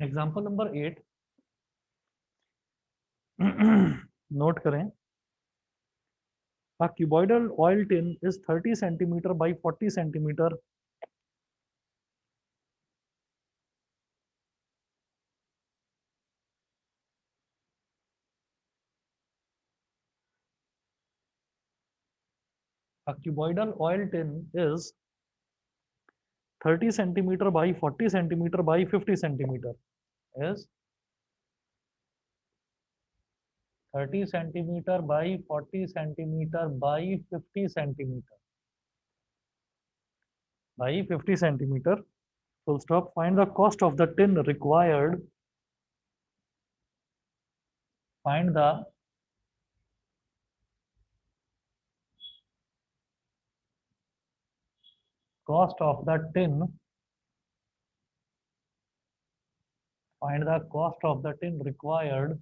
Example number 8 note करें। A cuboidal oil tin is 30 centimeter by 40 centimeter. A cuboidal oil tin is 30 centimeter by 40 centimeter by 50 centimeter. Is 30 centimeter by 40 centimeter by 50 centimeter by 50 centimeter. Full stop. Find the cost of the tin required. Find the cost of the tin. Find the cost of the tin required.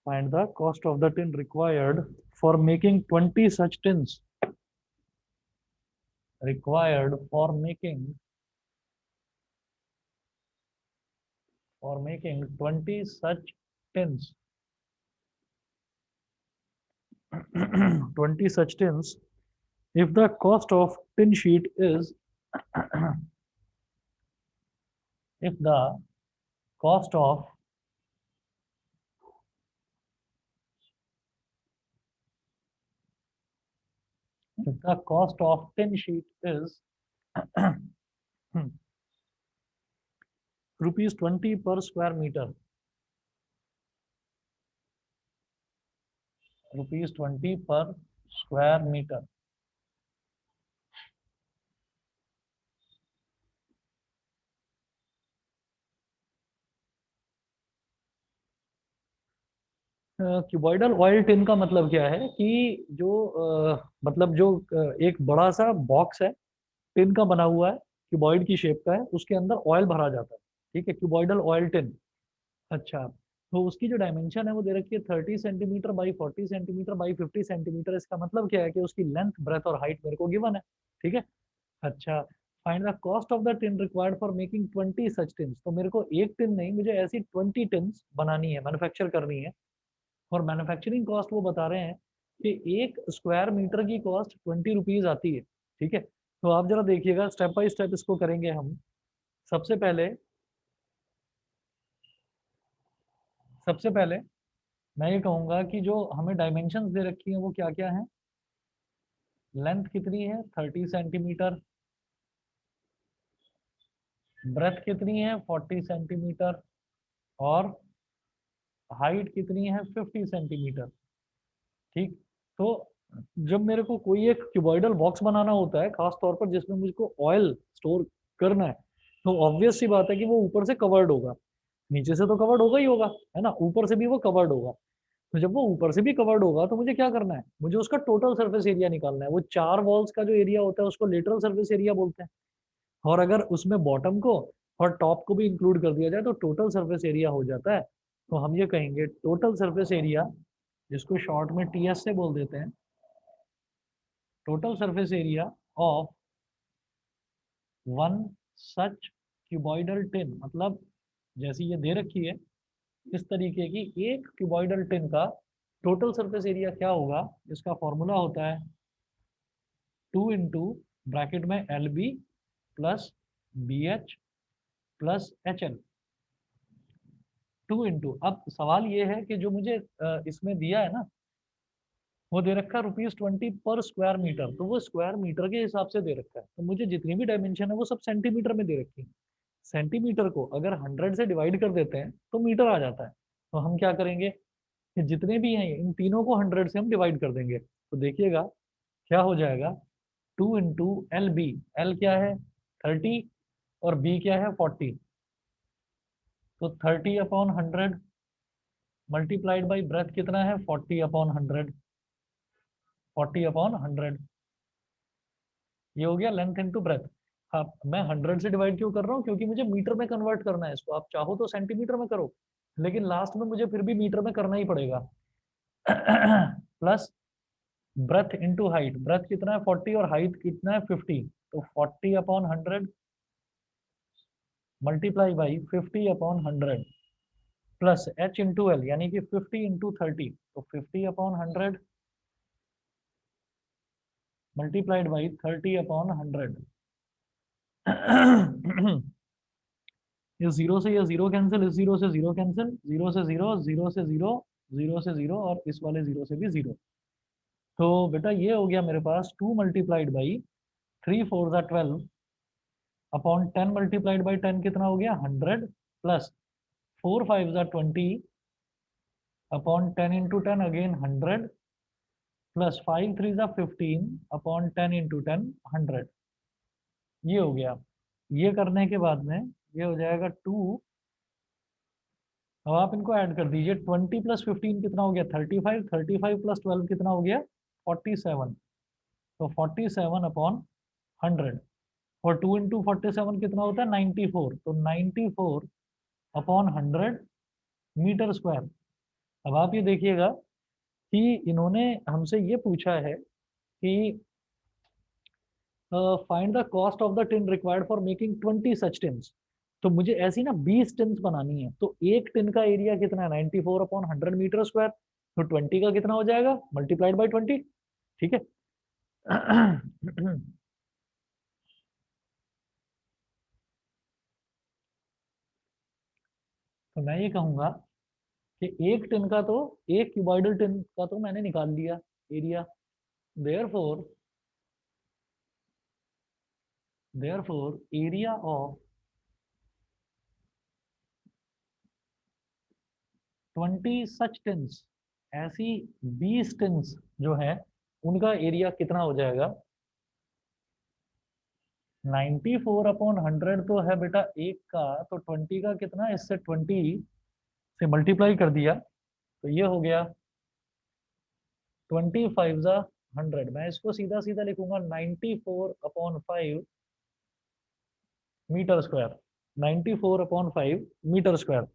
Find the cost of the tin required for making 20 such tins. Required for making 20 such tins. 20 such tins. If the cost of tin sheet is if the cost of tin sheet is rupees 20 per square meter, rupees 20 per square meter, cuboidal oil tin का मतलब क्या है कि जो मतलब जो एक बड़ा सा बॉक्स है, टिन का बना हुआ है, क्यूबॉइड की शेप का है, उसके अंदर ऑयल भरा जाता है। ठीक है, क्यूबॉइडल ऑयल टिन। अच्छा, तो उसकी जो डायमेंशन है वो दे रखी है 30 centimetre by 40 centimetre by 50 centimetre. इसका मतलब क्या है कि उसकी लेंथ, ब्रेथ और हाइट मेरे को गिवन है। ठीक है। अच्छा, find the cost of the tin required for making 20 such tins. तो मेरे को एक टिन नहीं, मुझे ऐसी 20 टिन्स बनानी है, मैन्युफैक्चर करनी है। और मैन्युफैक्चरिंग कॉस्ट वो बता रहे हैं कि एक स्क्वायर मीटर की कॉस्ट 20 रुपीज आती है। ठीक है, तो आप जरा देखिएगा, स्टेप बाय स्टेप इसको करेंगे हम। सबसे पहले सबसे पहले मैं ये कहूंगा कि जो हमें डायमेंशंस दे रखी हैं वो क्या क्या है। लेंथ कितनी है 30 सेंटीमीटर, ब्रेथ कितनी है 40 सेंटीमीटर, और हाइट कितनी है 50 सेंटीमीटर। ठीक, तो जब मेरे को कोई एक क्यूबॉइडल बॉक्स बनाना होता है, खास तौर पर जिसमें मुझको ऑयल स्टोर करना है, तो ऑब्वियस सी बात है कि वो ऊपर से कवर्ड होगा। नीचे से तो कवर्ड होगा ही होगा, है ना, ऊपर से भी वो कवर्ड होगा। तो जब वो ऊपर से भी कवर्ड होगा तो मुझे क्या करना है, मुझे उसका टोटल सरफेस एरिया निकालना है। वो चार वॉल्स का जो एरिया होता है उसको लेटरल सरफेस एरिया बोलते हैं। और अगर उसमें बॉटम को और टॉप को भी इंक्लूड कर दिया जाए तो टोटल सरफेस एरिया हो जाता है। तो हम ये कहेंगे टोटल सरफेस एरिया, जिसको शॉर्ट में टीएस से बोल देते हैं, total surface area of one such cuboidal tin. मतलब जैसी ये दे रखी है इस तरीके की एक क्यूबॉइडल टिन का टोटल सरफेस एरिया क्या होगा, इसका फॉर्मूला होता है 2 इंटू ब्रैकेट में L B plus B H plus H L. 2 into, अब सवाल ये है कि जो मुझे इसमें दिया है ना, वो दे रखा है ₹20 पर स्क्वायर मीटर, तो वो स्क्वायर मीटर के हिसाब से दे रखा है। तो मुझे जितनी भी डायमेंशन है वो सब सेंटीमीटर में दे रखी है। सेंटीमीटर को अगर 100 से डिवाइड कर देते हैं तो मीटर आ जाता है। तो हम क्या करेंगे कि जितने भी हैं इन तीनों को 100 से हम डिवाइड कर देंगे। तो देखिएगा क्या हो जाएगा, 2 इंटू एल बी। एल क्या है 30 और बी क्या है 40। तो 30/100 मल्टीप्लाइड बाई ब्रेथ कितना है 40/100। 40/100 ये हो गया लेंथ इंटू ब्रेथ। हाँ, मैं 100 से डिवाइड क्यों कर रहा हूँ, क्योंकि मुझे मीटर में कन्वर्ट करना है इसको। आप चाहो तो सेंटीमीटर में करो, लेकिन लास्ट में मुझे फिर भी मीटर में करना ही पड़ेगा। Plus breadth into height, breadth कितना है 40 और हाइट कितना है 50। तो 40/100 multiply by 50/100 plus h into L, यानी कि 50/30, तो 50/100 मल्टीप्लाइड बाई 30/100। ये जीरो से ये जीरो कैंसिल, इस जीरो से जीरो कैंसिल, जीरो से जीरो, जीरो से जीरो, जीरो से जीरो, और इस वाले जीरो से भी जीरो। तो बेटा ये हो गया मेरे पास 2 multiplied by 3 4 12 upon 10 multiplied by 10 कितना हो गया 100 plus 4 5 20 upon 10 into 10 again 100 plus 5 3 15 upon 10 into 10 100। ये हो गया। ये करने के बाद में ये हो जाएगा 2। अब आप इनको ऐड कर दीजिए, 20 प्लस 15 कितना हो गया 35, 35 प्लस 12 कितना हो गया 47। तो 47/100 और 2 इंटू 47 कितना होता है 94, तो 94/100 मीटर स्क्वायर। अब आप ये देखिएगा कि इन्होंने हमसे ये पूछा है कि find the cost of the tin required for making 20 such tins. तो मुझे ऐसी ना 20 टिन्स बनानी है, तो एक टिन का एरिया कितना है 94/100 मीटर स्क्वायर, तो 20 का कितना हो जाएगा मल्टीप्लाइड बाई 20। ठीक है। तो मैं ये कहूंगा कि एक टिन का तो, एक क्यूबॉइडल टिन का तो मैंने निकाल लिया area. Therefore therefore area of 20 such tins, ऐसी 20 टिन्स जो है उनका एरिया कितना हो जाएगा 94/100 तो है बेटा एक का, तो 20 का कितना, इससे 20 से मल्टीप्लाई कर दिया तो ये हो गया 25/100। मैं इसको सीधा सीधा लिखूंगा 94/5 मीटर स्क्वायर, 94/5 मीटर स्क्वायर।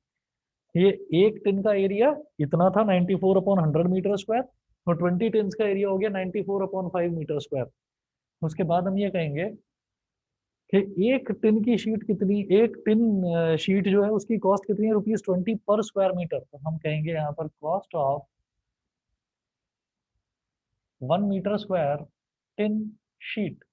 ये एक टिन का एरिया इतना था 94/100 मीटर स्क्वायर, तो 20 टिन्स का एरिया हो गया 94/5 मीटर स्क्वायर। उसके बाद हम ये कहेंगे कि एक टिन की शीट कितनी, एक टिन शीट जो है उसकी कॉस्ट कितनी है ₹20 पर स्क्वायर मीटर। तो हम कहेंगे यहाँ पर cost of 1 metre square tin sheet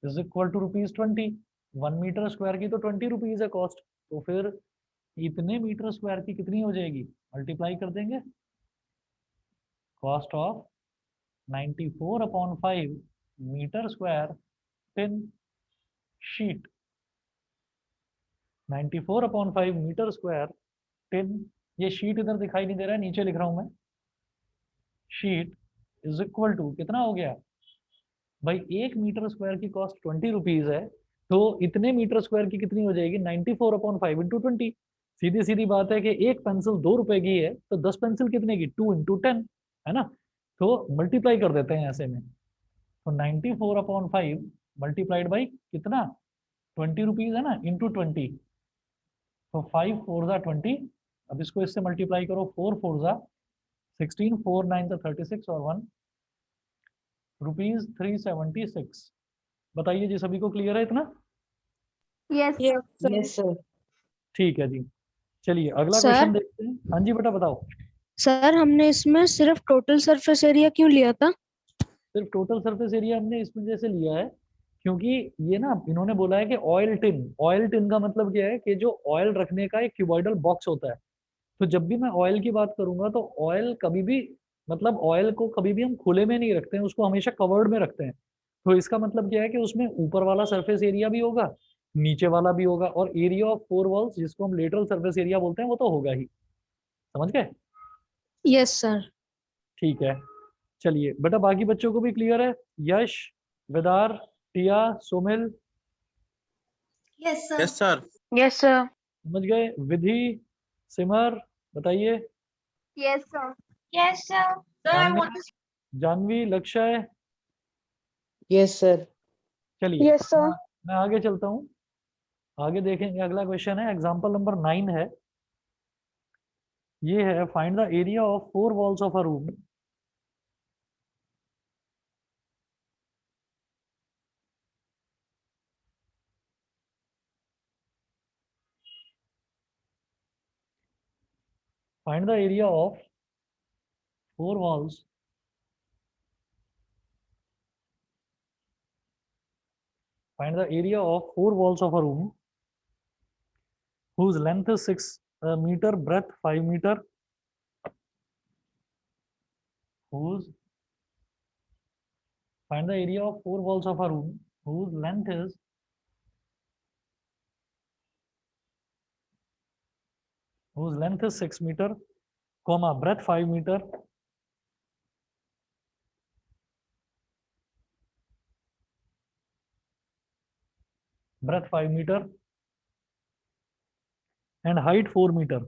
is equal to ₹20। 1 metre square की तो 20 रुपीज है कॉस्ट, तो फिर इतने मीटर स्क्वायर की कितनी हो जाएगी, मल्टीप्लाई कर देंगे cost of 94/5 metre square tin sheet. 94/5 metre square tin, ये शीट इधर दिखाई नहीं दे रहा है, नीचे लिख रहा हूं मैं, शीट इज इक्वल टू कितना हो गया भाई, एक मीटर स्क्वायर की कॉस्ट 20 रुपीज है, तो इतने मीटर स्क्वायर की कितनी हो जाएगी 94/5 इंटू 20। सीधी सीधी बात है कि एक पेंसिल 2 रुपए की है, तो 10 पेंसिल कितने की 2 इंटू 10, है ना। तो मल्टीप्लाई कर देते हैं ऐसे में, तो 94/5 मल्टीप्लाइड बाई कितना 20 रुपीज है ना, इंटू 20, तो 5 4 जा 20। अब इसको इससे मल्टीप्लाई करो, 4 4 जा 16, 4 9 जा 36 और 1 ₹376। बताइए जी, सभी को क्लियर है इतना। Yes Yes, sir. Yes sir. ठीक है जी, चलिए अगला सर क्वेश्चन देखते हैं। हाँ जी बेटा बताओ। सर हमने इसमें सिर्फ टोटल सरफेस एरिया क्यों लिया था? सिर्फ टोटल सरफेस एरिया हमने इस वजह से लिया है क्योंकि ये ना इन्होंने बोला है कि ऑयल टिन, ऑयल टिन का मतलब क्या है कि जो ऑयल रखने का एक क्यूबॉइडल बॉक्स होता है। तो जब भी मैं ऑयल की बात करूंगा तो ऑयल कभी भी, मतलब ऑयल को कभी भी हम खुले में नहीं रखते हैं, उसको हमेशा कवर्ड में रखते हैं। तो इसका मतलब क्या है कि उसमें ऊपर वाला सरफेस एरिया भी होगा, नीचे वाला भी होगा, और एरिया ऑफ 4 वॉल्स जिसको हम लेटरल सरफेस एरिया बोलते हैं वो तो होगा ही। समझ गए। Yes sir. ठीक है, चलिए बेटा बाकी बच्चों को भी क्लियर है, Yash, Vidar, Tiya, Somil, yes yes sir. Yes sir. समझ गए। विधि, सिमर, बताइए। Yes sir yes sir Janvi, Janvi, Lakshya. Yes sir. चलिए यस सर। मैं आगे चलता हूँ, आगे देखेंगे। अगला क्वेश्चन है एग्जाम्पल नंबर 9 है, ये है find the area of 4 walls of a room. Find the area of 4 walls of a room whose length is 6 meter, breadth 5 meter, find the area of 4 walls of a room whose length is 6 meter, comma, breadth 5 meter, and height 4 meter.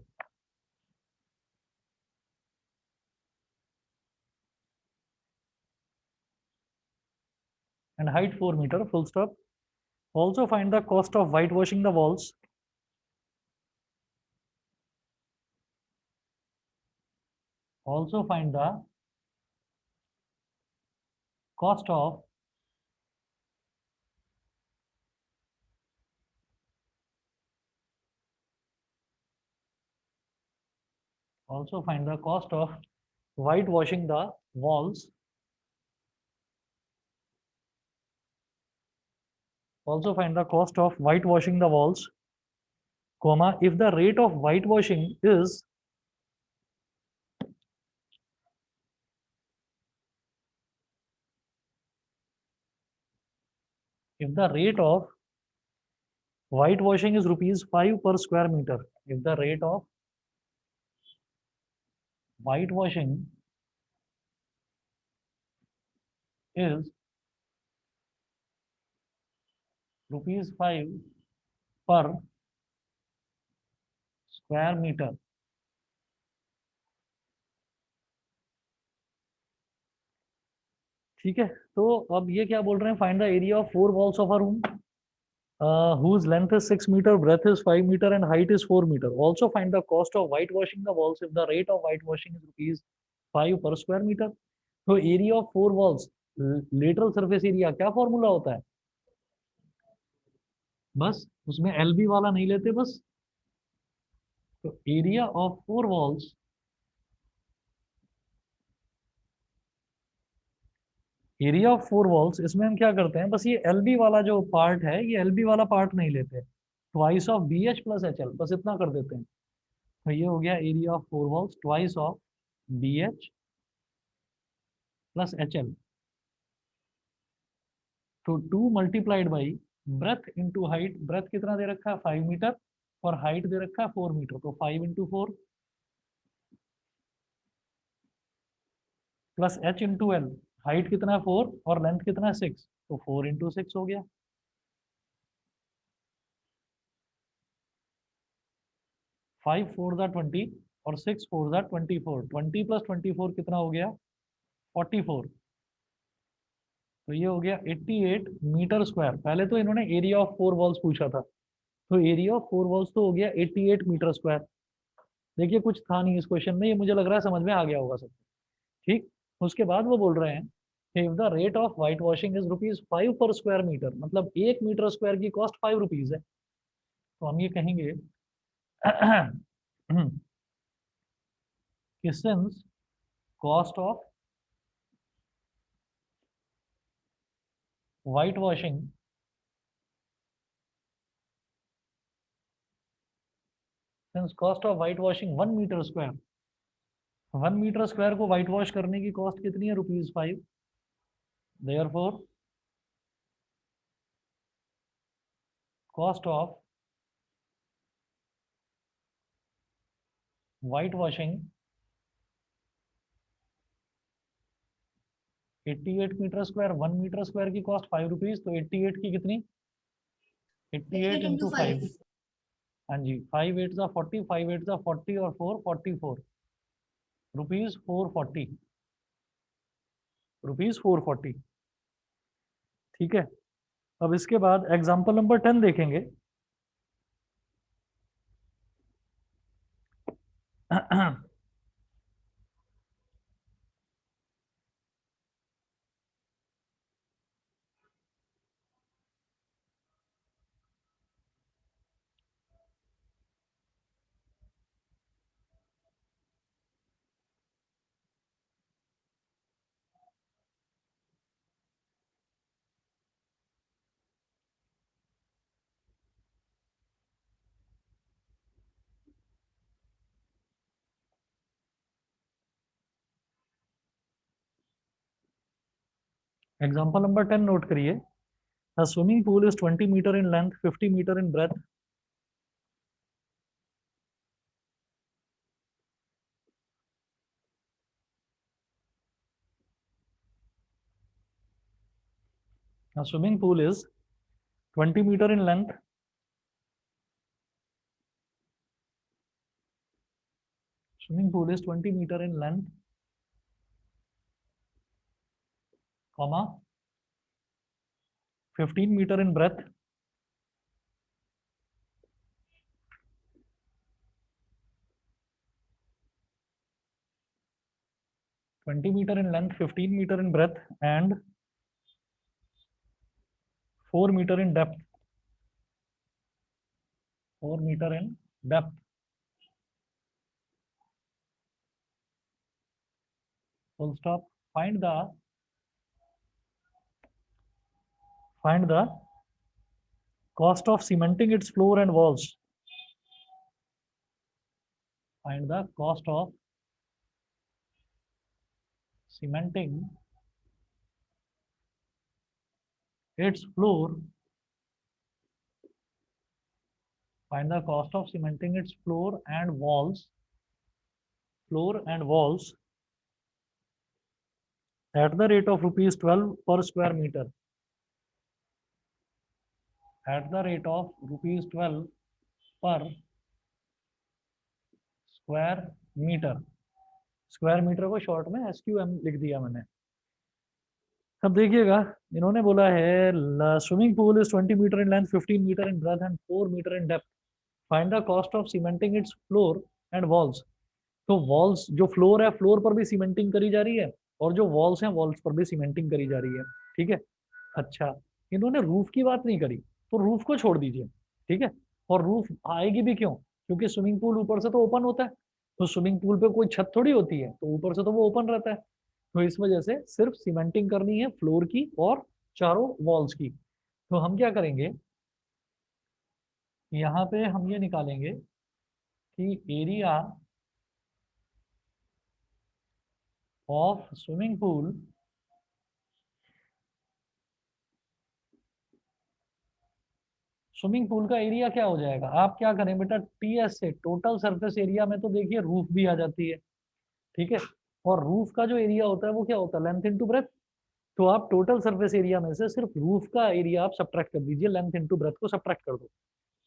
Full stop. Also find the cost of whitewashing the walls. Also find the cost of whitewashing the walls. Also find the cost of whitewashing the walls, comma, if the rate of whitewashing is rupees 5 per square meter. If the rate of whitewashing is rupees 5 per square meter, ठीक है। तो अब ये क्या बोल रहे हैं, find the area of 4 walls of a room whose length is 6 meter, breadth is 5 meter and height is 4 meter. Also find the cost of whitewashing the walls if the rate of whitewashing is rupees 5 per square meter. तो area of 4 walls, lateral surface area, क्या formula होता है, बस उसमें LB वाला नहीं लेते बस। तो एरिया ऑफ 4 वॉल्स इसमें हम क्या करते हैं, बस ये एलबी वाला जो पार्ट है, ये एलबी वाला पार्ट नहीं लेते, twice of B H plus H L, बस इतना कर देते हैं। तो ये हो गया area of 4 walls twice of B H plus H L. तो 2 multiplied by breadth into height, breadth कितना दे रखा है 5 मीटर और हाइट दे रखा है 4 मीटर, तो 5 into 4 plus H into L, height कितना है 4 और लेंथ कितना है 6, तो 4 इंटू 6 हो गया। 5 4 ज़ा 20 और 6 4 ज़ा 24, 20 प्लस 24 कितना हो गया 44, तो ये हो गया 88 मीटर स्क्वायर। पहले तो इन्होंने एरिया ऑफ 4 वॉल्स पूछा था, तो एरिया ऑफ 4 वॉल्स तो हो गया 88 मीटर स्क्वायर। देखिए कुछ था नहीं इस क्वेश्चन में, ये मुझे लग रहा है समझ में आ गया होगा सब, ठीक। उसके बाद वो बोल रहे हैं कि if the rate of whitewashing is rupees 5 per square metre, मतलब 1 मीटर स्क्वायर की कॉस्ट 5 रुपीज है, तो हम ये कहेंगे कि since cost of whitewashing since cost of whitewashing 1 metre square, 1 metre square को व्हाइट वॉश करने की कॉस्ट कितनी है rupees 5, therefore cost of whitewashing 88 metre square, 1 metre square की कॉस्ट 5 रुपीज, तो 88 की कितनी 88 इंटू 5, हाँ जी 5 8 ज़ा 40, 5 8 ज़ा 40 और 4 44 रुपीज 440, ठीक है। अब इसके बाद एग्जाम्पल नंबर 10 देखेंगे। एग्जाम्पल नंबर 10 नोट करिए। A swimming pool is 20 meter in length, 50 meter in breadth. A swimming pool is 20 meter in length, swimming pool is 20 meter in length, comma 15 meter in breadth, (20 meter in length, 15 meter in breadth, and 4 meter in depth. 4 meter in depth. Full stop. Find the cost of cementing its floor and walls. Find the cost of cementing its floor. Find the cost of cementing its floor and walls. Floor and walls at the rate of rupees 12 per square meter. At the rate of rupees 12 per square metre. Square metre को short में SQM लिख दिया मैंने. अब देखिएगा, इन्होंने बोला है swimming pool is 20 metre in length, 15 metre in breadth and 4 metre in depth. Find the cost of cementing its floor and walls. तो वॉल्स, जो फ्लोर है, फ्लोर पर भी सीमेंटिंग करी जा रही है, और जो वॉल्स हैं, वॉल्स पर भी सीमेंटिंग करी जा रही है. ठीक है. अच्छा, इन्होंने रूफ की बात नहीं करी, तो रूफ को छोड़ दीजिए. ठीक है. और रूफ आएगी भी क्यों? क्योंकि स्विमिंग पूल ऊपर से तो ओपन होता है, तो स्विमिंग पूल पे कोई छत थोड़ी होती है, तो ऊपर से तो वो ओपन रहता है. तो इस वजह से सिर्फ सीमेंटिंग करनी है फ्लोर की और चारों वॉल्स की. तो हम क्या करेंगे, यहाँ पे हम ये निकालेंगे कि area of swimming pool swimming pool का एरिया क्या हो जाएगा. आप क्या करें बेटा, TS से टोटल सरफेस एरिया में तो देखिए रूफ भी आ जाती है. ठीक है. और रूफ का जो एरिया होता है वो क्या होता है, लेंथ इनटू ब्रेथ. तो आप टोटल सरफेस एरिया में से सिर्फ रूफ का एरिया आप सब्ट्रैक्ट कर दीजिए, लेंथ इनटू ब्रेथ को सब्ट्रैक्ट कर दो.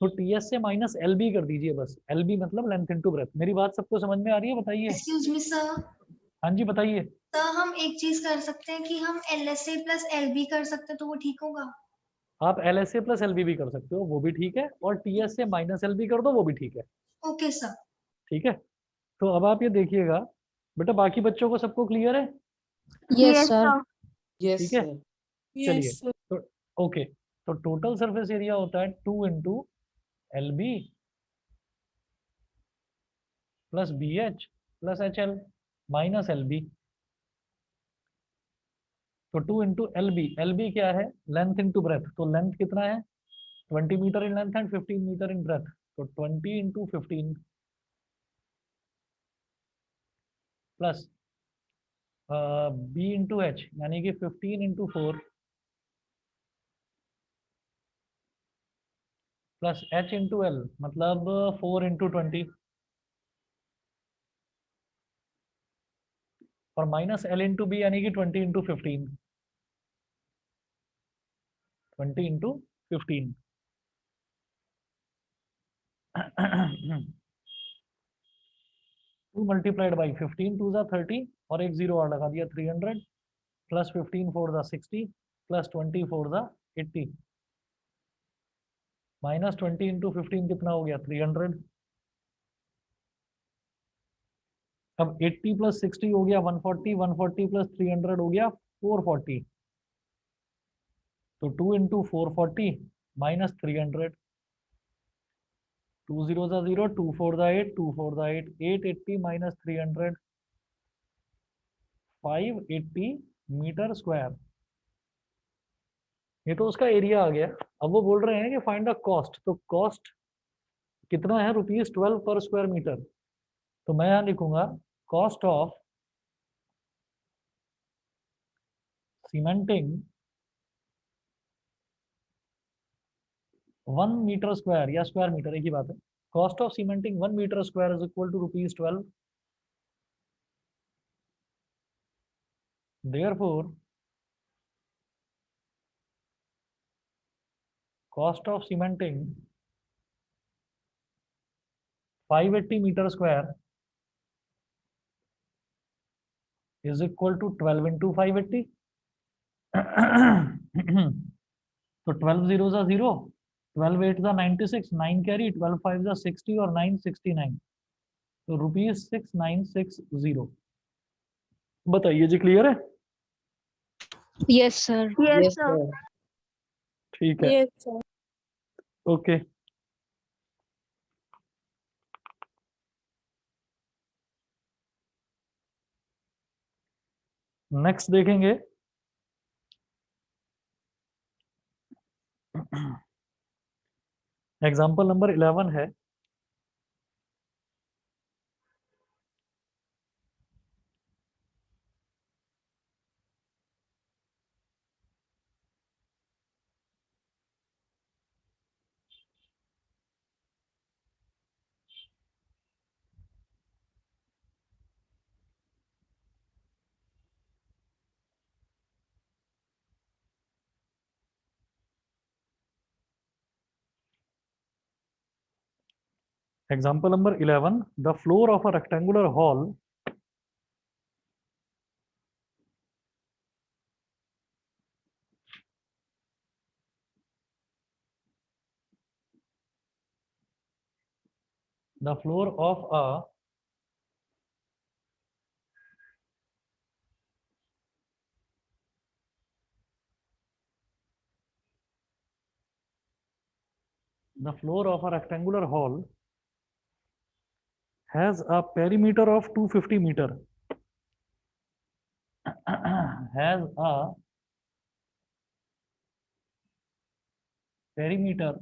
तो TS से माइनस LB कर दीजिए बस. LB मतलब लेंथ इनटू ब्रेथ. मेरी बात सबको समझ में आ रही है? बताइए. Excuse me sir. हाँ जी बताइए. सर हम एक चीज कर सकते हैं कि हम LSA प्लस LB कर सकते हैं, तो वो ठीक होगा? आप LSA प्लस LB भी कर सकते हो, वो भी ठीक है, और TS से माइनस LB कर दो, वो भी ठीक है. Okay sir. ठीक है. तो अब आप ये देखिएगा बेटा, बाकी बच्चों को सबको क्लियर है? Yes, sir. Yes, ठीक है. sir. चलिए. तो ओके, तो टोटल सरफेस एरिया होता है 2 into LB plus BH plus HL minus LB. तो 2 इंटू LB क्या है, लेंथ इंटू ब्रेथ. तो लेंथ कितना है, 20 metre in length and 15 metre in breadth. तो 20 into 15 plus B into H, यानी कि 15 into 4 plus H into L, मतलब 4 इंटू 20, और माइनस L इंटू B, यानी कि 20 इंटू 15. 20 इंटू 15. 2 मल्टीप्लाइड बाई 15 टू ज़ा 30, और एक जीरो और लगा दिया, 300 प्लस 15 फोर ज़ा 60 प्लस 20 फोर ज़ा 80 माइनस 20 इंटू 15 कितना हो गया, 300. अब 80 प्लस 60 हो गया 140, 140 प्लस 300 हो गया 440. तो 2 इंटू 440 माइनस 300. 2 0 ज़ा 0, 2 4 ज़ा 8, 2 4 ज़ा 8, 880 माइनस 300, 580 मीटर स्क्वायर. ये तो उसका एरिया आ गया. अब वो बोल रहे हैं कि फाइंड द कॉस्ट. तो कॉस्ट कितना है, ₹12 पर स्क्वायर मीटर. तो मैं यहाँ लिखूंगा cost of cementing 1 metre square या स्क्वायर मीटर एक ही बात है, cost of cementing 1 metre square is equal to ₹12। Therefore, cost of cementing 580 meter square is equal to 12 into 580. तो 12 zeros are 0, 12 8s are 96, 9 carry, 12 5s are 60 और 9 69, तो ₹6960। बताइए जी, क्लियर है? Yes sir. Yes, sir. ठीक है, यस सर। ओके। नेक्स्ट देखेंगे, example number 11 है। Example number 11, the floor of a rectangular hall the floor of a the floor of a rectangular hall has a perimeter of 250 meter has a perimeter,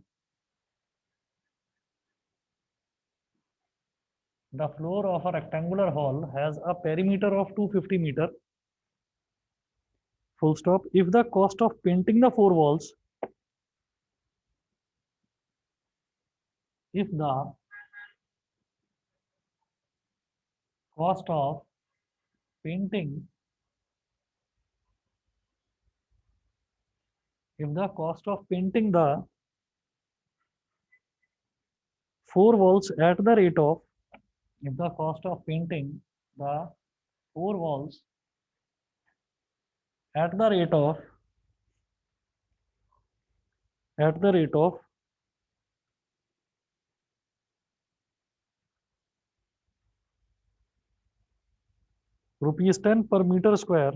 the floor of a rectangular hall has a perimeter of 250 meter, full stop. If the cost of painting the four walls, if the cost of painting the four walls at the rate of, if the cost of painting the four walls at the rate of ₹10 per meter square,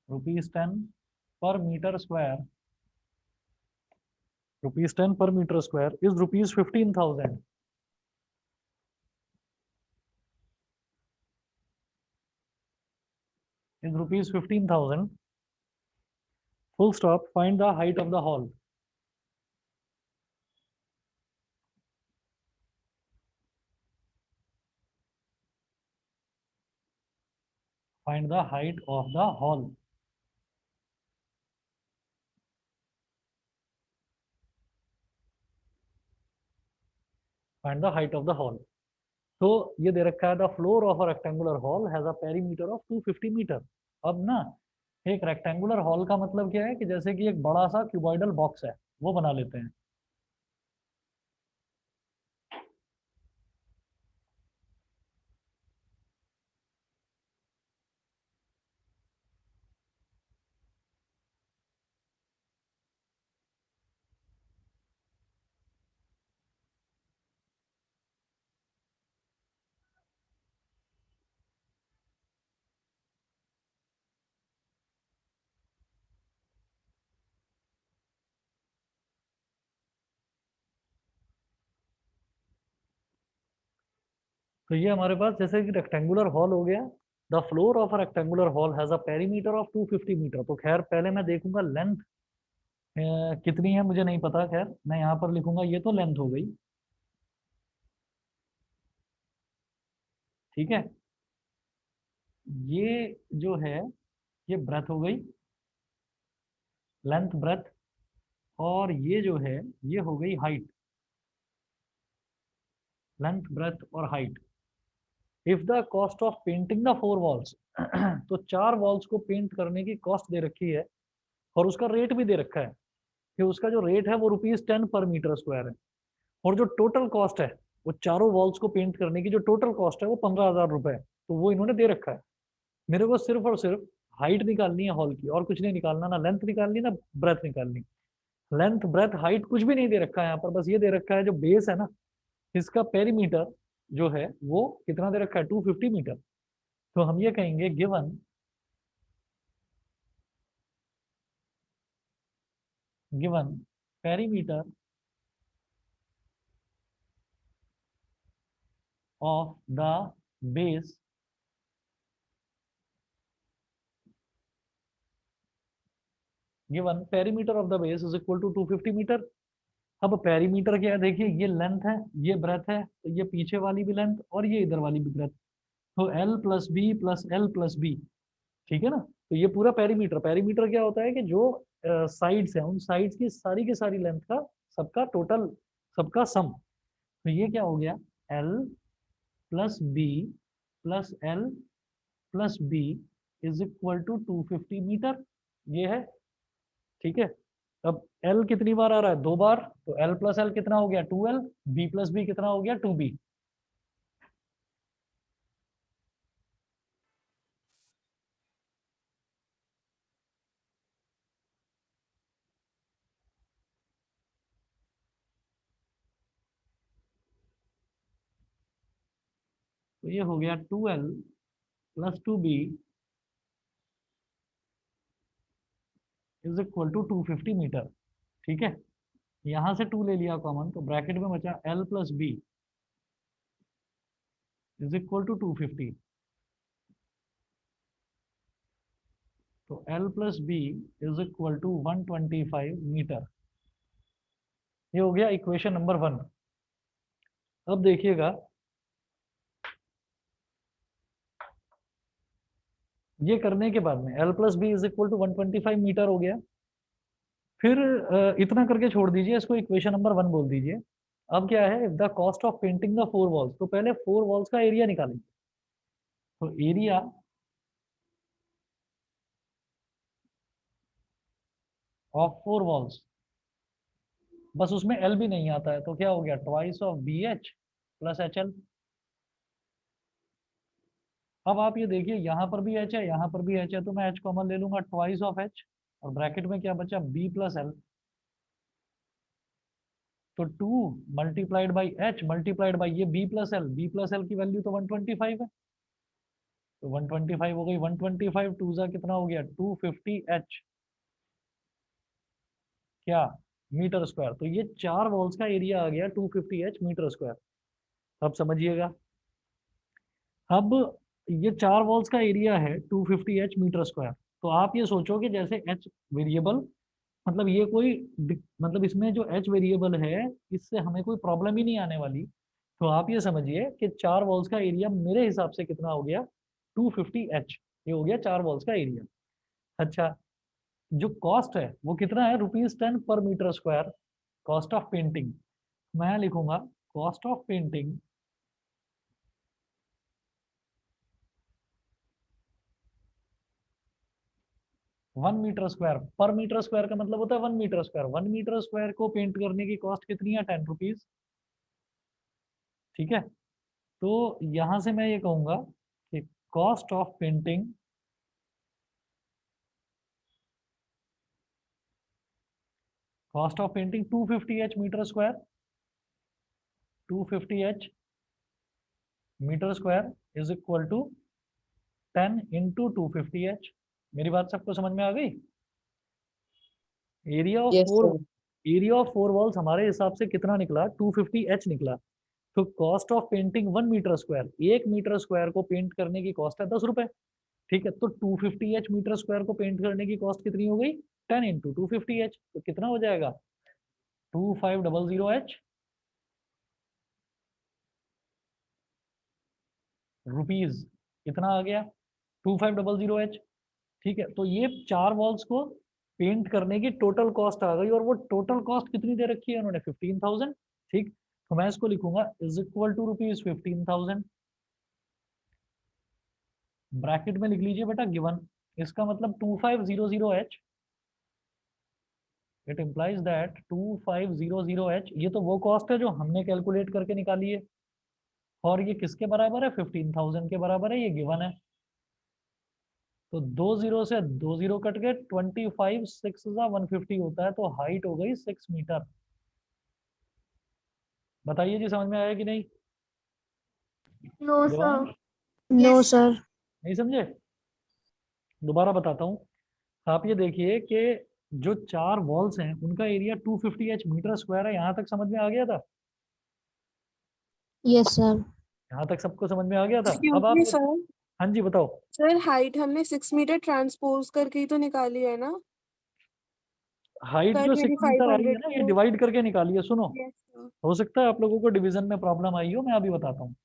₹10 per meter square, ₹10 per meter square is ₹15,000. Is ₹15,000. Full stop. Find the height of the hall. Find the height of the hall. Find the height of the hall. तो ये दे रखा है, the floor of a rectangular hall has a perimeter of 250 metre. अब ना एक rectangular hall का मतलब क्या है कि जैसे कि एक बड़ा सा क्यूबॉइडल बॉक्स है, वो बना लेते हैं। तो ये हमारे पास जैसे कि रेक्टेंगुलर हॉल हो गया, the floor of a rectangular hall has a perimeter of 250 metre. तो खैर पहले मैं देखूंगा लेंथ कितनी है, मुझे नहीं पता, खैर मैं यहाँ पर लिखूंगा, ये तो लेंथ हो गई, ठीक है। ये जो है ये ब्रेथ हो गई, लेंथ ब्रेथ, और ये जो है ये हो गई हाइट, लेंथ ब्रेथ और height. If the cost of painting the 4 walls, तो 4 वॉल्स को पेंट करने की कॉस्ट दे रखी है और उसका रेट भी दे रखा है कि उसका जो रेट है वो ₹10 पर मीटर स्क्वायर है, और जो टोटल कॉस्ट है वो चारों वॉल्स को पेंट करने की जो टोटल कॉस्ट है वो 15,000 रुपए है। तो वो इन्होंने दे रखा है। मेरे को सिर्फ और सिर्फ हाइट निकालनी है हॉल की, और कुछ नहीं निकालना, ना लेंथ निकालनी ना ब्रेथ निकालनी। लेंथ ब्रेथ हाइट कुछ भी नहीं दे रखा है यहाँ पर, बस ये दे रखा है जो बेस है ना, इसका पेरीमीटर जो है वो कितना दे रखा है, 250 मीटर। तो हम ये कहेंगे given perimeter of the base given perimeter of the base is equal to 250 metre. अब पेरीमीटर क्या है, देखिए ये लेंथ है, ये ब्रेथ है, तो ये पीछे वाली भी लेंथ और ये इधर वाली भी ब्रेथ, तो L plus B plus L plus B, ठीक है ना। तो ये पूरा पेरीमीटर, पेरीमीटर क्या होता है कि जो साइड्स है उन साइड्स की सारी लेंथ का सबका टोटल, सबका सम। तो ये क्या हो गया, L plus B plus L plus B is equal to 250 metre, ये है, ठीक है। अब L कितनी बार आ रहा है, 2 बार, तो L प्लस एल कितना हो गया 2L, B प्लस बी कितना हो गया 2B। तो ये हो गया 2L plus 2B is equal to 250 metre, ठीक है। यहां से 2 ले लिया कॉमन, तो ब्रैकेट में बचा L plus B is equal to 250। तो L plus B is equal to 125 metre. ये हो गया इक्वेशन नंबर 1। अब देखिएगा, ये करने के बाद में L plus B is equal to 125 metre हो गया। फिर इतना करके छोड़ दीजिए, इसको इक्वेशन नंबर 1 बोल दीजिए। अब क्या है, the cost of painting the 4 walls, तो पहले 4 वॉल्स का एरिया निकालेंगे। तो एरिया ऑफ 4 वॉल्स, बस उसमें एल भी नहीं आता है, तो क्या हो गया, twice of B H plus H L. अब आप ये देखिए, यहाँ पर भी एच है, यहाँ पर भी एच है, तो मैं एच कॉमन ले लूंगा, ट्वाइस ऑफ एच, और ब्रैकेट में क्या बचा, बी प्लस एल। तो 2 multiplied by H multiplied by ये बी प्लस एल की वैल्यू तो 125 है, तो 125 हो गई, 125 टू जा कितना हो गया 250 एच, क्या, मीटर स्क्वायर। तो ये 4 वॉल्स का एरिया आ गया 250 एच मीटर स्क्वायर। अब समझिएगा, अब ये 4 वॉल्स का एरिया है 250 एच मीटर स्क्वायर। तो आप ये सोचो कि जैसे एच वेरिएबल, मतलब ये कोई मतलब इसमें जो एच वेरिएबल है इससे हमें कोई प्रॉब्लम ही नहीं आने वाली। तो आप ये समझिए कि 4 वॉल्स का एरिया मेरे हिसाब से कितना हो गया, 250 एच, ये हो गया 4 वॉल्स का एरिया। अच्छा, जो कॉस्ट है वो कितना है, ₹10 per metre square, cost of painting. मैं लिखूंगा cost of painting 1 metre square, per metre square का मतलब होता है 1 मीटर स्क्वायर, 1 मीटर स्क्वायर को पेंट करने की कॉस्ट कितनी है, ₹10, ठीक है। तो यहां से मैं ये कहूंगा कि cost of painting 250 H metre square, 250 H metre square is equal to 10 into 250 H. मेरी बात सबको समझ में आ गई। Area of Yes, four sir. Area of 4 walls हमारे हिसाब से कितना निकला, 250 एच निकला। तो cost of painting 1 metre square, 1 metre square को पेंट करने की कॉस्ट है 10 रुपए, ठीक है। तो 250 एच मीटर स्क्वायर को पेंट करने की कॉस्ट कितनी हो गई, 10 इंटू 250 एच, तो कितना हो जाएगा 2500 एच रुपीज, कितना आ गया 2500H। ठीक है, तो ये 4 वॉल्स को पेंट करने की टोटल कॉस्ट आ गई, और वो टोटल कॉस्ट कितनी दे रखी है उन्होंने, 15,000। ठीक, तो मैं इसको लिखूंगा इज इक्वल टू ₹15,000। ब्रैकेट में लिख लीजिए बेटा गिवन, इसका मतलब 2500H, it implies that 2500H, ये तो वो कॉस्ट है जो हमने कैलकुलेट करके निकाली है, और ये किसके बराबर है, 15,000 के बराबर है, ये गिवन है। तो 2 जीरो से 2 जीरो कट गए, 25 6 150 होता है, तो हाइट हो गई 6 मीटर। बताइए जी, समझ में आया कि नहीं? No Devansh, sir. No yes sir. नहीं समझे? दोबारा बताता हूँ। आप ये देखिए कि जो 4 वॉल्स हैं उनका एरिया 250 मीटर स्क्वायर है। यहाँ तक समझ में आ गया था? Yes sir. यहाँ तक सबको समझ में आ गया था? एक्सक्यूज अब आप मी ये, सर। हाँ जी बताओ। सर हाइट हमने 6 मीटर ट्रांसपोज करके ही तो निकाली है ना। हाइट सर जो 6 मीटर आई है 2500 ना, ये को। डिवाइड करके निकाली है। सुनो, यस सर। हो सकता है आप लोगों को डिवीजन में प्रॉब्लम आई हो, मैं अभी बताता हूँ।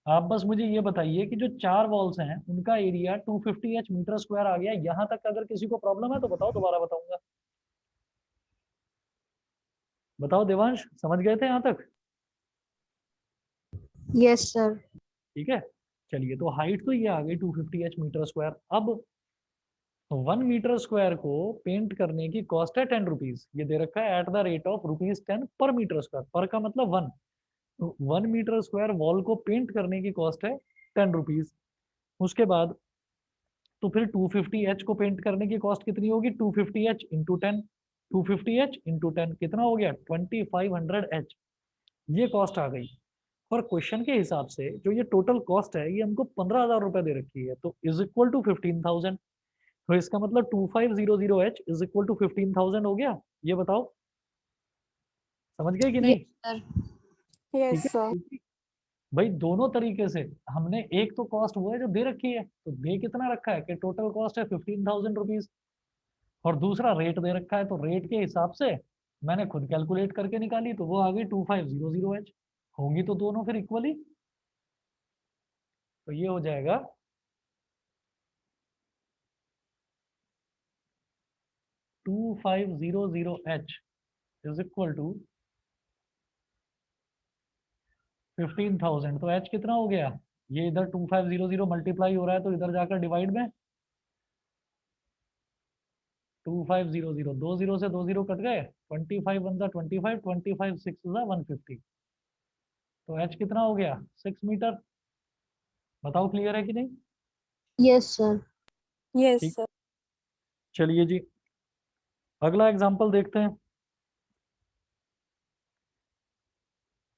आप बस मुझे ये बताइए कि जो 4 वॉल्स हैं उनका एरिया 250 मीटर स्क्वायर आ गया। यहाँ तक अगर किसी को प्रॉब्लम है तो बताओ, दोबारा बताऊंगा। बताओ देवांश, समझ गए थे यहाँ तक? Yes sir. ठीक है, चलिए, तो हाइट तो ये आ गई 250 मीटर स्क्वायर। अब 1 मीटर स्क्वायर को पेंट करने की कॉस्ट है 10 रुपीज। ये दे रखा है at the rate of ₹10 per metre square, पर का मतलब 1। तो 1 मीटर स्क्वायर वॉल को पेंट करने की कॉस्ट है 10 रुपीज। उसके बाद तो फिर 250H को पेंट करने की कॉस्ट कितनी होगी, 250H इंटू 10। 250H इंटू 10 कितना हो गया, 2500H। ये कॉस्ट आ गई। और क्वेश्चन के हिसाब से जो ये टोटल कॉस्ट है, ये हमको 15,000 रुपए दे रखी है, तो इज इक्वल टू 15,000। तो इसका मतलब 2500H इज इक्वल टू 15,000 हो गया। ये बताओ, समझ गए कि नहीं? Yes sir. ठीक यस सर। है भाई, दोनों तरीके से हमने, एक तो कॉस्ट वो है जो दे रखी है, तो दे कितना रखा है कि टोटल कॉस्ट है 15,000 रुपीज, और दूसरा रेट दे रखा है, तो रेट के हिसाब से मैंने खुद कैलकुलेट करके निकाली, तो वो आ गई 2500H। होंगी तो दोनों फिर इक्वली, तो ये हो जाएगा 2500H इज इक्वल टू 15,000। तो H कितना हो गया, ये इधर 2500 मल्टीप्लाई हो रहा है, तो इधर जाकर डिवाइड में 2500, 2 जीरो से 2 जीरो कट गए, 25 1 25, 25 6 150। तो H कितना हो गया, 6 मीटर। बताओ क्लियर है कि नहीं? Yes sir. यस ठीक, सर। चलिए जी, अगला एग्जांपल देखते हैं।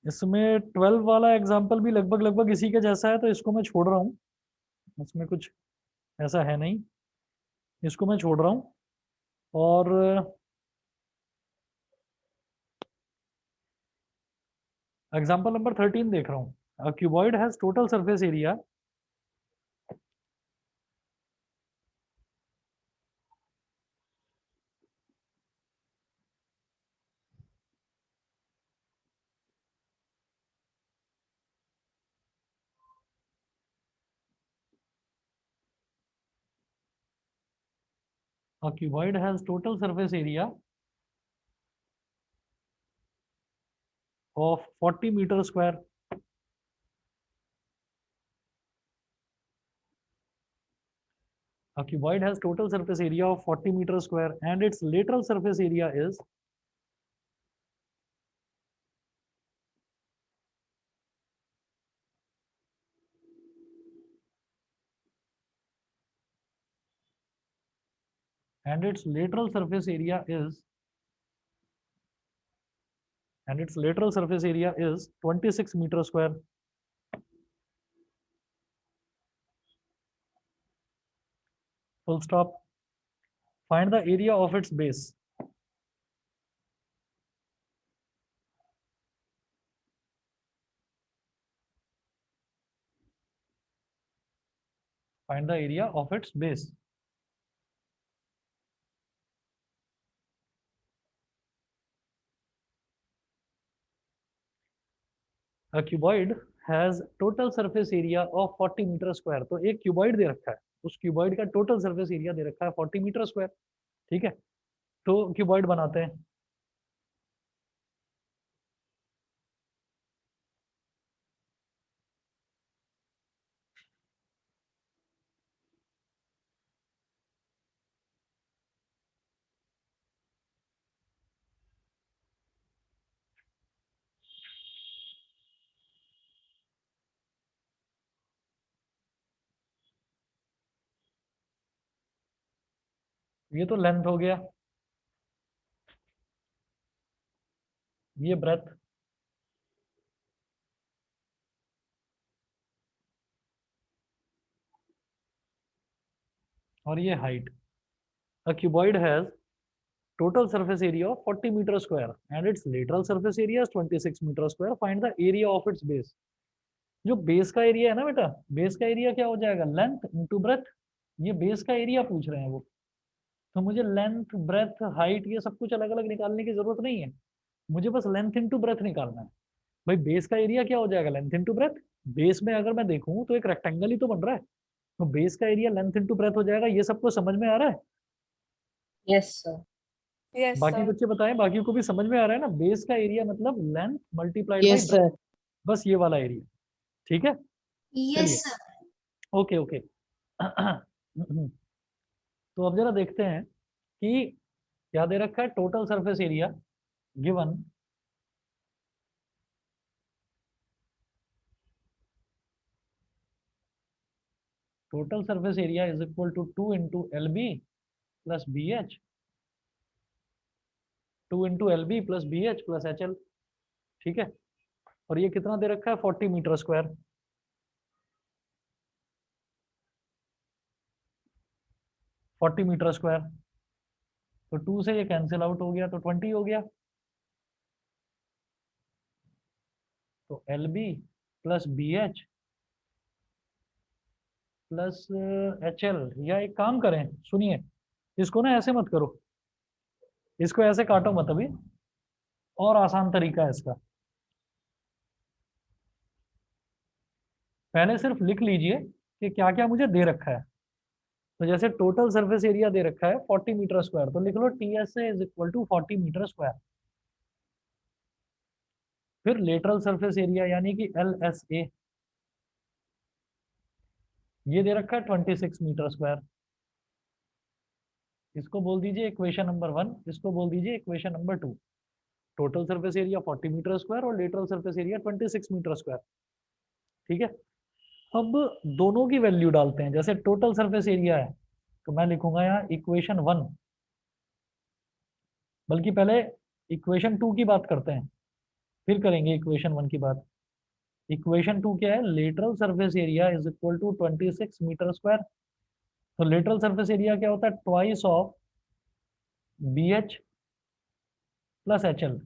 इसमें 12 वाला एग्जांपल भी लगभग लगभग इसी के जैसा है, तो इसको मैं छोड़ रहा हूँ। इसमें कुछ ऐसा है नहीं, इसको मैं छोड़ रहा हूँ। और एग्जांपल नंबर 13 देख रहा हूँ। A cuboid has total surface area A cuboid has total surface area of 40 meter square. A cuboid has total surface area of 40 meter square and its lateral surface area is and its lateral surface area is 26 meter square. Full stop. Find the area of its base. Find the area of its base. A cuboid has total surface area of 40 metre square. तो एक cuboid दे रखा है, उस cuboid का total surface area दे रखा है 40 metre square. ठीक है, तो क्यूबॉइड बनाते हैं। ये तो लेंथ हो गया, ये ब्रेथ, और ये height. A cuboid has total surface area of 40 meter square and its lateral surface area is 26 meter square. Find the area of its base. जो बेस का एरिया है ना बेटा, बेस का एरिया क्या हो जाएगा, लेंथ इनटू ब्रेथ। ये बेस का एरिया पूछ रहे हैं वो, तो मुझे लेंथ ब्रेथ हाइट ये सब कुछ अलग अलग निकालने की जरूरत नहीं है, मुझे बस लेंथ इनटू ब्रेथ निकालना है। भाई बेस का एरिया क्या हो जाएगा, लेंथ इनटू ब्रेथ। बेस में अगर मैं देखूं तो एक रेक्टेंगल ही तो बन रहा है, तो बेस का एरिया लेंथ इनटू ब्रेथ हो जाएगा। ये सबको समझ में आ रहा है? Yes, sir. यस बाकी सर। बच्चे बताएं, बाकी को भी समझ में आ रहा है ना? बेस का एरिया मतलब length multiplied by Yes, breadth, sir. बस ये वाला एरिया। ठीक है, यस चलिए, सर। Okay okay. तो अब जरा देखते हैं कि क्या दे रखा है। Total surface area given total surface area is equal to 2 into L B plus B H, 2 into L B plus B H plus H L. ठीक है, और ये कितना दे रखा है, 40 मीटर स्क्वायर। 40 मीटर स्क्वायर, तो 2 से ये कैंसिल आउट हो गया, तो 20 हो गया। तो L B plus B H plus H L, या एक काम करें, सुनिए, इसको ना ऐसे मत करो, इसको ऐसे काटो मत अभी, और आसान तरीका है इसका। पहले सिर्फ लिख लीजिए कि क्या क्या मुझे दे रखा है। तो जैसे टोटल सरफेस एरिया दे रखा है 40 मीटर स्क्वायर, तो लिख लो T S is equal to 40 metre square. फिर लेटरल सरफेस एरिया यानी कि एल एस ए, ये दे रखा है 26 मीटर स्क्वायर। इसको बोल दीजिए इक्वेशन नंबर 1, इसको बोल दीजिए equation number 2। Total surface area 40 metre square और lateral surface area 26 metre square. ठीक है, अब दोनों की वैल्यू डालते हैं। जैसे टोटल सरफेस एरिया है, तो मैं लिखूंगा यहाँ इक्वेशन 1, बल्कि पहले इक्वेशन 2 की बात करते हैं, फिर करेंगे इक्वेशन 1 की बात। इक्वेशन 2 क्या है, lateral surface area is equal to 26 metre square. तो लेटरल सरफेस एरिया क्या होता है, twice of B H plus H L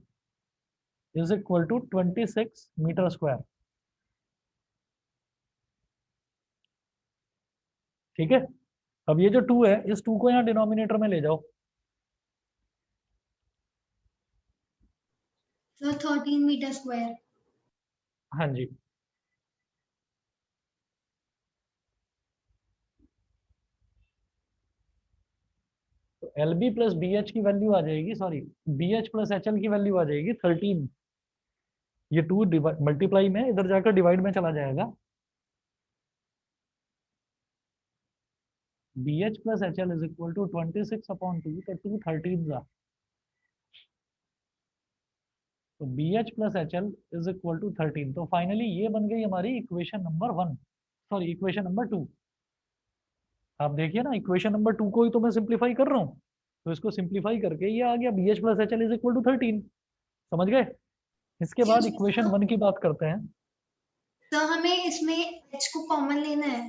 is equal to 26 metre square. ठीक है, अब ये जो 2 है, इस 2 को यहाँ डिनोमिनेटर में ले जाओ। तो 13 मीटर स्क्वायर। हाँ जी, तो L B plus B H की वैल्यू आ जाएगी, sorry, B H plus H L की वैल्यू आ जाएगी 13। ये 2 मल्टीप्लाई में इधर जाकर डिवाइड में चला जाएगा। B H plus H L is equal to 26 upon 2, तो 2 13 जा, तो B H plus H L is equal to 13। तो फाइनली ये बन गई हमारी equation number 1, sorry equation number 2। आप देखिए ना, इक्वेशन नंबर 2 को ही तो मैं सिंप्लीफाई कर रहा हूँ, तो इसको सिंप्लीफाई करके ये आ गया B H plus H L is equal to 13। समझ गए? इसके बाद इक्वेशन 1 की बात करते हैं। तो हमें इसमें h को कॉमन लेना है।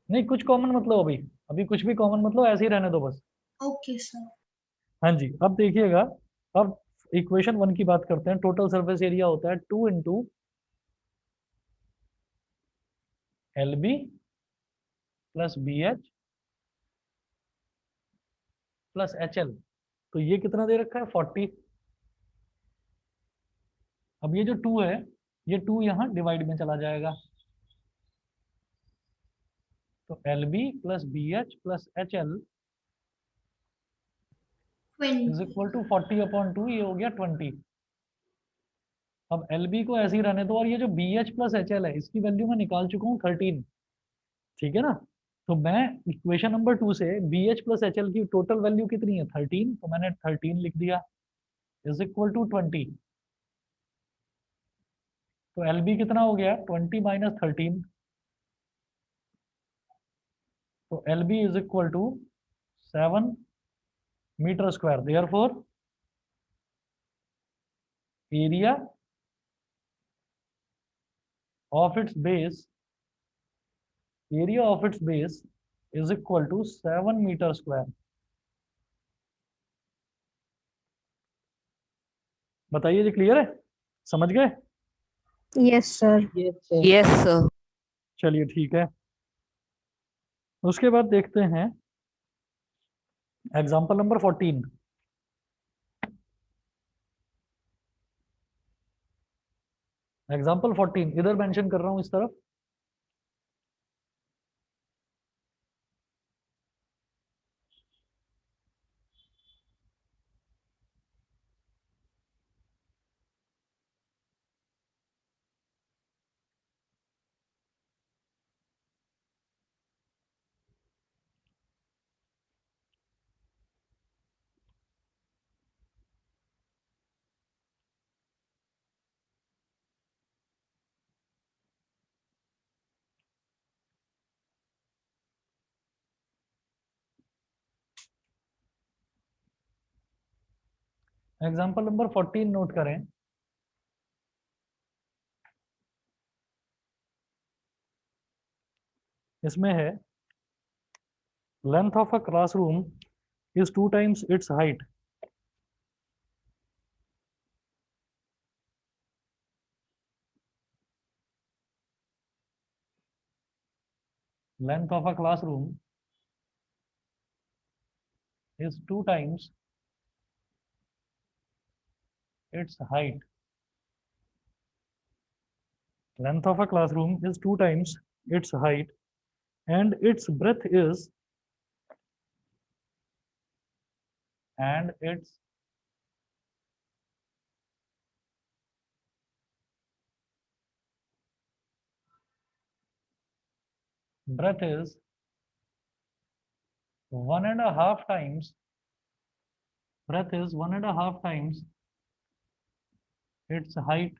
नहीं, कुछ कॉमन मतलब अभी, अभी कुछ भी कॉमन मतलब ऐसे ही रहने दो बस। Okay sir. हाँ जी, अब देखिएगा, अब इक्वेशन 1 की बात करते हैं। टोटल सरफेस एरिया होता है 2 into L B plus B H plus H L. तो ये कितना दे रखा है, 40। अब ये जो 2 है, ये 2 यहाँ डिवाइड में चला जाएगा, तो L B plus B H plus H L is 20। Equal to 40/2, ये हो गया 20। अब एल बी को ऐसे ही रहने दो, और ये जो B H plus H L है इसकी वैल्यू मैं निकाल चुका हूँ 13, ठीक है ना। तो मैं इक्वेशन नंबर 2 से B H plus H L की टोटल वैल्यू कितनी है 13, तो मैंने 13 लिख दिया इज इक्वल टू 20। तो एल बी कितना हो गया 20 माइनस 13, तो L B is equal to 7 metre square. Therefore area of its base is equal to 7 metre square. बताइए जी, क्लियर है, समझ गए? Yes sir. Yes, sir. Yes, sir. चलिए ठीक है, उसके बाद देखते हैं एग्जाम्पल नंबर 14। एग्जाम्पल 14 इधर मेंशन कर रहा हूं इस तरफ। एग्जाम्पल नंबर 14 नोट करें। इसमें है length of a classroom is 2 times it's height. Length of a classroom is 2 times its height. Length of a classroom is 2 times its height, and its breadth is and its breadth is 1.5 times. Breadth is 1.5 times its height.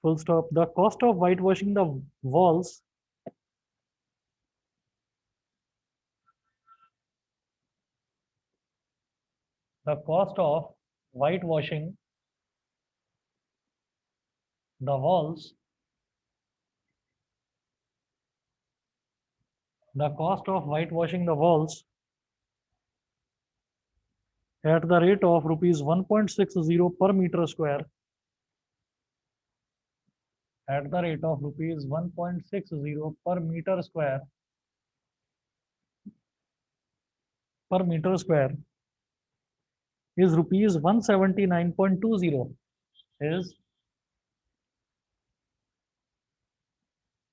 Full stop. The cost of whitewashing the walls the cost of whitewashing the walls the cost of whitewashing the walls at the rate of rupees 1.60 per meter square at the rate of rupees 1.60 per meter square is rupees 179.20 is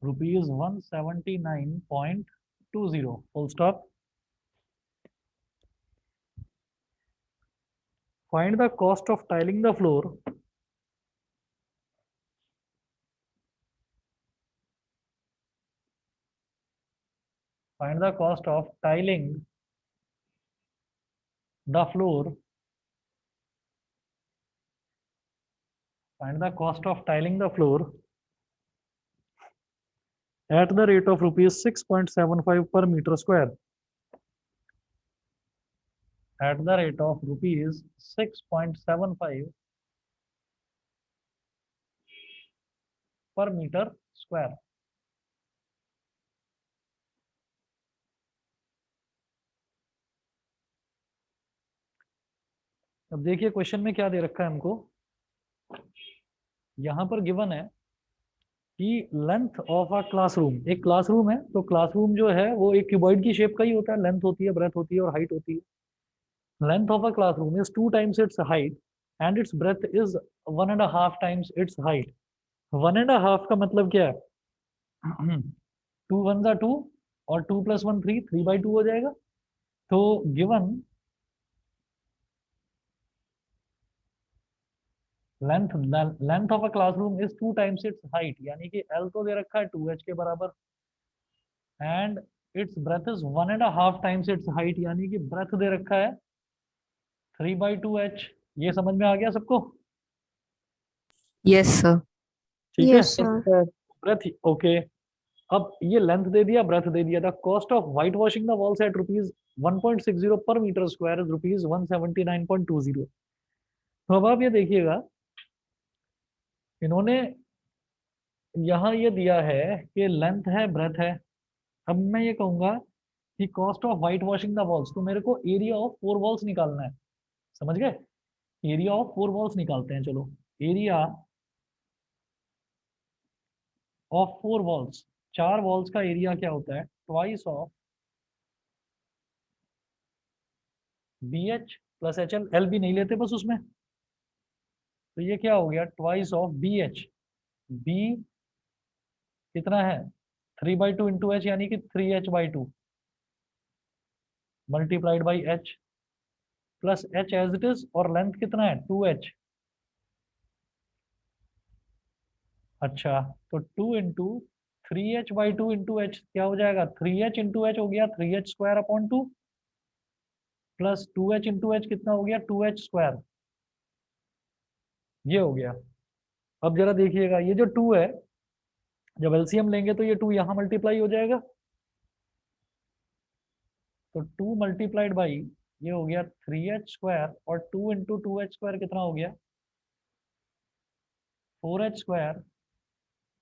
rupees 179.20 full stop. Find the cost of tiling the floor find the cost of tiling the floor find the cost of tiling the floor at the rate of rupees 6.75 per meter square at the rate of rupees 6.75 per meter square. अब देखिए question में क्या दे रखा है हमको। यहाँ पर गिवन है कि लेंथ ऑफ अ क्लासरूम, एक क्लासरूम है तो क्लासरूम जो है वो एक क्यूबॉइड की शेप का ही होता है, लेंथ होती है, ब्रेथ होती है और हाइट होती है। length of a classroom is 2 times its height and its breadth is 1.5 times its height. 1.5 का मतलब क्या है? 2 1 जा 2 और 2 + 1 3, 3/2 हो जाएगा. तो given length of a classroom is 2 times it's height, यानी कि L तो दे रखा है 2h के बराबर and it's breath is 1.5 times it's height, यानी कि ब्रेथ दे रखा है 3/2h. ये समझ में आ गया सबको? Yes, sir. ठीक है. Yes, sir. Sir. Breadth okay. अब ये लेंथ दे दिया, ब्रेथ दे दिया था. Cost of whitewashing the walls at ₹1.60 per metre square is ₹179.20. तो अब आप ये देखिएगा, इन्होंने यहाँ ये दिया है कि लेंथ है, ब्रेथ है. अब मैं ये कहूंगा कि cost of whitewashing the walls, तो मेरे को एरिया ऑफ 4 वॉल्स निकालना है. समझ गए? एरिया ऑफ 4 वॉल्स निकालते हैं. चलो, एरिया ऑफ 4 वॉल्स, 4 वॉल्स का एरिया क्या होता है? Twice of BH plus HL. L भी नहीं लेते बस उसमें. तो ये क्या हो गया? Twice of BH. B कितना है? 3/2 इंटू H, यानी कि 3H/2 multiplied by H plus H as it is. और लेंथ कितना है? 2H. अच्छा, तो 2 इंटू 3H/2 इंटू H क्या हो जाएगा? 3H इंटू H हो गया 3H² upon 2 plus 2H into H कितना हो गया? 2H². ये हो गया. अब जरा देखिएगा, ये जो 2 है, जब एलसीएम लेंगे तो ये 2 यहाँ मल्टीप्लाई हो जाएगा. तो 2 मल्टीप्लाइड बाई ये हो गया 3H² और 2 इंटू 2H² कितना हो गया? 4H²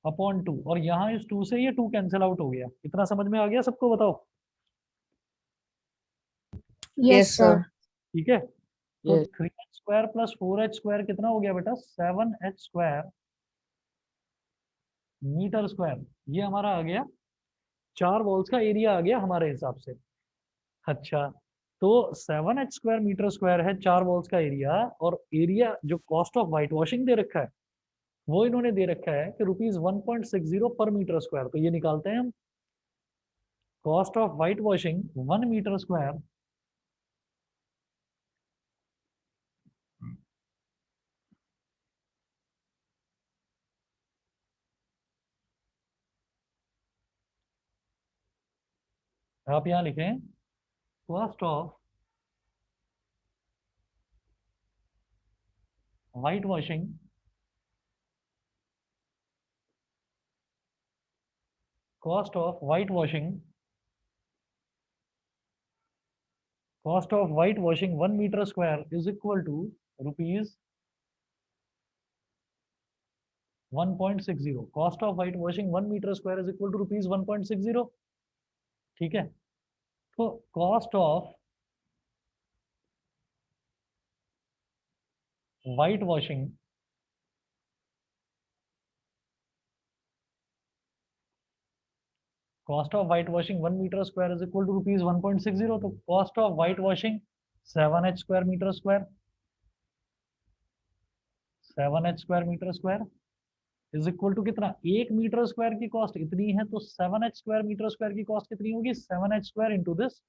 upon 2. और यहाँ इस 2 से ये 2 कैंसिल आउट हो गया. इतना समझ में आ गया सबको? बताओ. Yes, sir. ठीक है. तो Yes. 3H² प्लस 4H² कितना हो गया बेटा? 7H² metre square. ये हमारा आ गया 4 वॉल्स का एरिया आ गया हमारे हिसाब से. अच्छा, तो 7H² मीटर स्क्वायर है 4 वॉल्स का एरिया. और एरिया जो कॉस्ट ऑफ व्हाइट वॉशिंग दे रखा है, वो इन्होंने दे रखा है कि ₹1.60 पर मीटर स्क्वायर. तो ये निकालते हैं हम. Cost of whitewashing 1 metre square आप यहाँ लिखें cost of whitewashing cost of whitewashing 1 meter square is equal to rupees 1.60. cost of whitewashing 1 meter square is equal to rupees 1.60. ठीक है. तो cost of whitewashing cost of whitewashing 1 meter square is equal to rupees 1.60. तो cost of whitewashing 7H² metre square, 7H² metre square is equal to कितना? 1 metre square की cost इतनी है, तो 7H² metre square की कॉस्ट कितनी होगी? 7H² into this.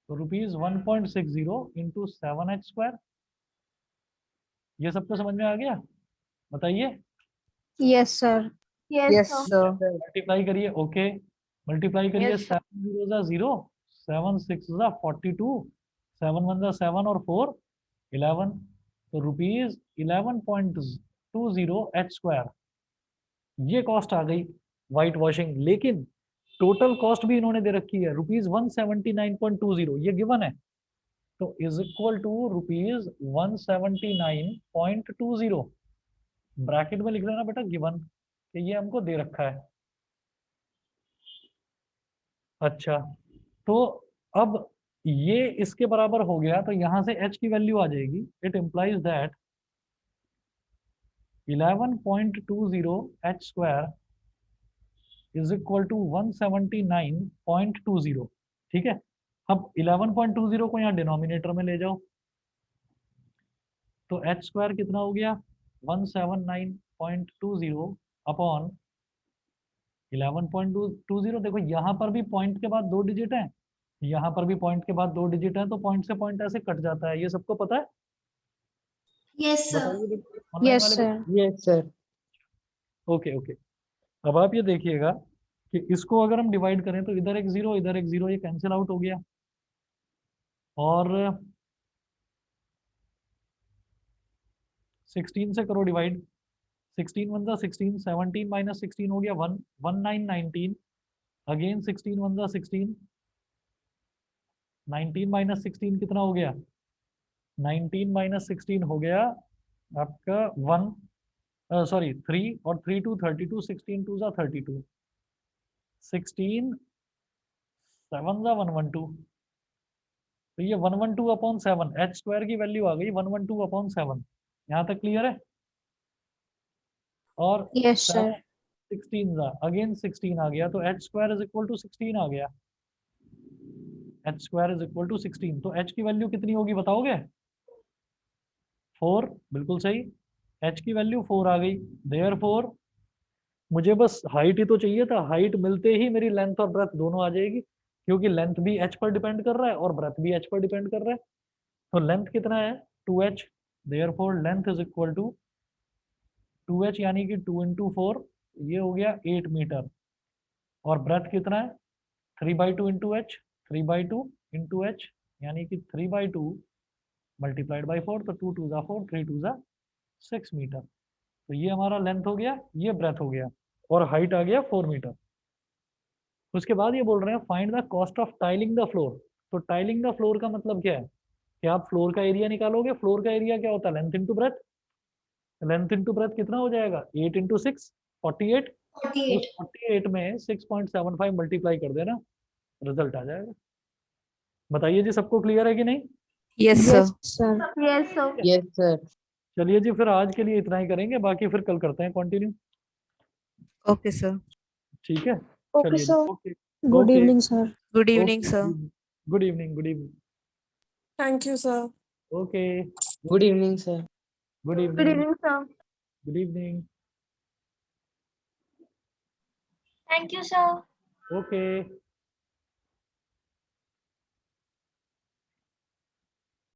तो रुपीज 1.60 इंटू 7H². ये सबको समझ में आ गया? बताइए. Yes, sir. Yes, sir. Multiply करिए. ओके, मल्टीप्लाई करिए. Yes, sir. 7 0 जा 0, 7 6 जा 42, 7 1 जा 7 और 4 11. तो रुपीज 11.20H². ये कॉस्ट आ गई व्हाइट वॉशिंग. लेकिन टोटल कॉस्ट भी इन्होंने दे रखी है रुपीज 179.20. ये गिवन है. तो is equal to rupees 179.20. Bracket में लिख लेना बेटा गिवन, कि ये हमको दे रखा है. अच्छा, तो अब ये इसके बराबर हो गया, तो यहां से h की वैल्यू आ जाएगी. It implies that 11.20H² is equal to 179.20. ठीक है. अब 11.20 को यहाँ डिनोमिनेटर में ले जाओ, तो h स्क्वायर कितना हो गया 179.20 अपॉन 11.20। देखो यहाँ पर भी पॉइंट के बाद 2 डिजिट है, यहाँ पर भी पॉइंट के बाद 2 डिजिट है, तो पॉइंट से पॉइंट ऐसे कट जाता है, ये सबको पता है? Yes sir. बताइए ऑनलाइन यस वाले। Sir. Yes, sir. Okay okay, अब आप ये देखिएगा कि इसको अगर हम डिवाइड करें तो इधर एक जीरो इधर एक जीरो, ये कैंसिल आउट हो गया, और 16 से करो डिवाइड, 16 वन जा 16, 17 माइनस 16 हो गया 1, 1919, अगेन 16 वन जा 16, 19 माइनस 16 कितना हो गया 19 माइनस 16 हो गया आपका 1, सॉरी 3, और 3 टू 32, 16 टू जा 32, 16 7 जा 112, तो ये 112 अपॉन 7, एच स्क्वायर की वैल्यू आ गई 112 अपॉन 7। यहाँ तक क्लियर है? और यस सर। 16 जा अगेन 16 आ गया, तो H square is equal to 16 आ गया, H square is equal to 16। तो एच की वैल्यू कितनी होगी बताओगे? 4, बिल्कुल सही, एच की वैल्यू 4 आ गई। देयरफॉर मुझे बस हाइट ही तो चाहिए था, हाइट मिलते ही मेरी लेंथ और ब्रेथ दोनों आ जाएगी, क्योंकि लेंथ भी एच पर डिपेंड कर रहा है और ब्रेथ भी एच पर डिपेंड कर रहा है। तो लेंथ कितना है 2h, therefore length is equal to 2h यानी कि 2 इंटू 4, ये हो गया 8 मीटर, और ब्रेथ कितना है 3/2 इंटू एच, 3/2 इंटू एच यानी कि 3/2 मल्टीप्लाइड बाई 4, तो 2 टू ज़ा 4, 3 टू ज़ा 6 मीटर। तो ये हमारा लेंथ हो गया, ये ब्रेथ हो गया, और हाइट आ गया 4 मीटर। उसके बाद ये बोल रहे हैं find the cost of tiling the floor. तो टाइलिंग द फ्लोर का मतलब क्या है कि आप फ्लोर का एरिया निकालोगे। फ्लोर का एरिया क्या होता है length into breath, length into breath कितना हो जाएगा 8 इंटू 6 48, उस 48। 48 में 6.75 मल्टीप्लाई कर देना, रिजल्ट आ जाएगा। बताइए जी सबको क्लियर है कि नहीं? Yes, sir. Yes sir. Yes sir. Yes, sir. चलिए जी फिर आज के लिए इतना ही करेंगे, बाकी फिर कल करते हैं कंटिन्यू, Okay, sir. ठीक है? ओके चलिए जी, sir. Okay good okay evening sir. Good evening, sir. Good evening, good evening, thank you sir. Okay, Good evening, sir. Good good evening, evening sir. Good evening, thank you sir. Okay.